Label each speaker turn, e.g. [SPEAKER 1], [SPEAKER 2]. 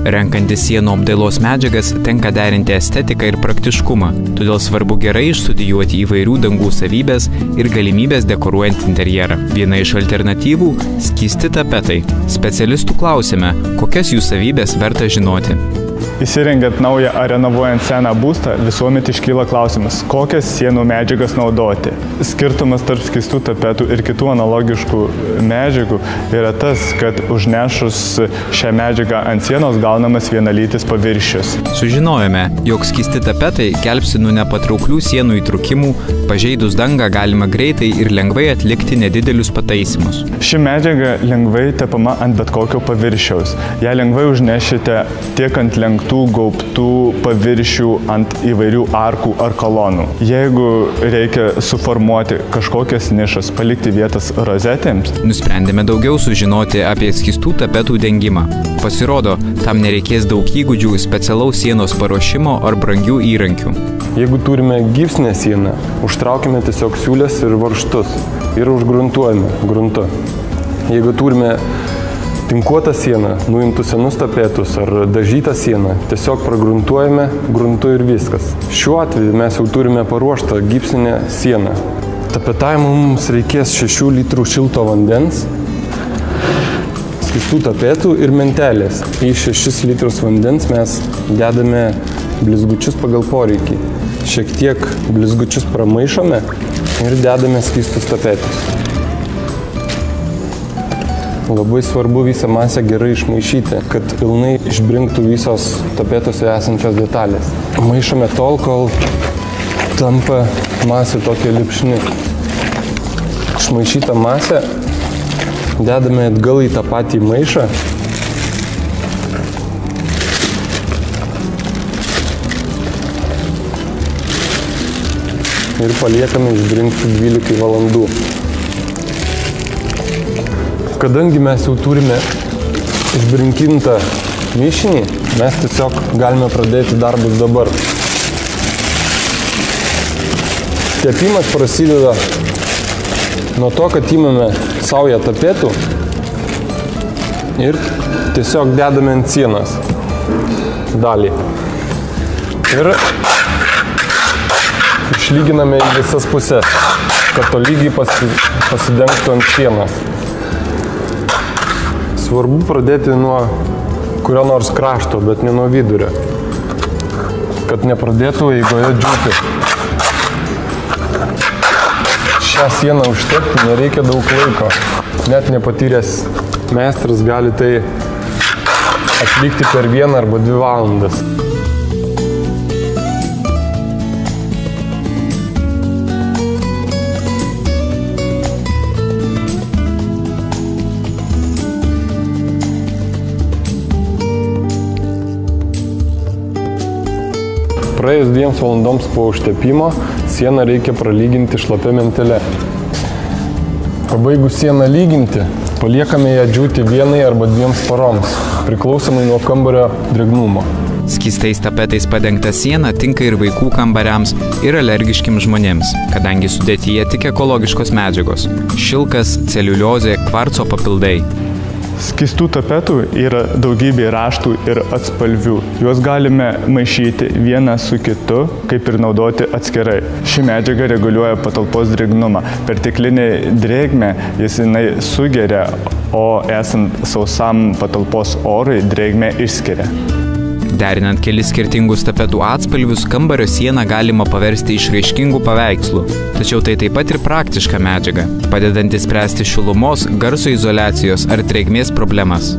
[SPEAKER 1] Renkantis sienų apdailos medžiagas tenka derinti estetiką ir praktiškumą, todėl svarbu gerai išstudijuoti įvairių dangų savybės ir galimybės dekoruojant interjerą. Viena iš alternatyvų – skysti tapetai. Specialistų klausime, kokias jų savybės verta žinoti.
[SPEAKER 2] Įsirengiant naują ar renovuojant seną būstą, visuomet iškyla klausimas, kokias sienų medžiagas naudoti. Skirtumas tarp skystų tapetų ir kitų analogiškų medžiagų yra tas, kad užnešus šią medžiagą ant sienos gaunamas vienalytis paviršius.
[SPEAKER 1] Sužinojome, jog skysti tapetai gelbsti nuo nepatrauklių sienų įtrūkimų, pažeidus dangą galima greitai ir lengvai atlikti nedidelius pataisymus.
[SPEAKER 2] Ši medžiaga lengvai tepama ant bet kokio paviršiaus. Ją lengvai užnešite tiek ant lenktų, gaubtų paviršių, ant įvairių arkų ar kolonų. Jeigu reikia suformuoti kažkokias nišas, palikti vietas rozetėms,
[SPEAKER 1] nusprendėme daugiau sužinoti apie skystų tapetų dengimą. Pasirodo, tam nereikės daug įgūdžių, specialaus sienos paruošimo ar brangių įrankių.
[SPEAKER 3] Jeigu turime gipsinę sieną, užtraukime tiesiog siūlės ir varžtus ir užgruntuojame gruntu. Jeigu turime tinkuotą sieną, nuimtų senus tapetus ar dažytą sieną, tiesiog pragruntuojame gruntu ir viskas. Šiuo atveju mes jau turime paruoštą gipsinę sieną. Tapetavimui mums reikės 6 litrų šilto vandens, skystų tapetų ir mentelės. Į 6 litrus vandens mes dedame blizgučius pagal poreikį. Šiek tiek blizgučius pramaišome ir dedame skystus tapetus. Labai svarbu visą masę gerai išmaišyti, kad pilnai išbrinktų visos tapetuose esančios detalės. Maišome tol, kol tampa masė tokia lipšni. Išmaišytą masę dedame atgal į tą patį maišą. Ir paliekame išbrinkti 12 valandų. Kadangi mes jau turime išbrinkintą mišinį, mes tiesiog galime pradėti darbus dabar. Tepimas prasideda nuo to, kad imame saują tapetų ir tiesiog dedame ant sienos dalį. Ir išlyginame į visas pusės, kad tolygiai pasidengtų ant sienos. Svarbu pradėti nuo kurio nors krašto, bet ne nuo vidurio, kad nepradėtų eigoje džiūti. Šią sieną užtepti nereikia daug laiko. Net nepatyręs meistras gali tai atlikti per 1 arba 2 valandas. Praėjus 2 valandoms po užtepimo, sieną reikia pralyginti šlapia mentele. Pabaigus sieną lyginti, paliekame ją džiūti 1 arba 2 paroms, priklausomai nuo kambario drėgnumo.
[SPEAKER 1] Skystais tapetais padengta siena tinka ir vaikų kambariams, ir alergiškiams žmonėms, kadangi sudėtyje tik ekologiškos medžiagos – šilkas, celiuliozė, kvarco papildai.
[SPEAKER 2] Skystų tapetų yra daugybė raštų ir atspalvių. Juos galime maišyti vieną su kitu, kaip ir naudoti atskirai. Ši medžiaga reguliuoja patalpos drėgnumą. Perteklinė drėgmė jinai sugeria, o esant sausam patalpos orui drėgmę išskiria.
[SPEAKER 1] Derinant kelis skirtingus tapetų atspalvius, kambario sieną galima paversti išraiškingų paveikslų. Tačiau tai taip pat ir praktiška medžiaga, padedanti spręsti šilumos, garso izoliacijos ar drėgmės problemas.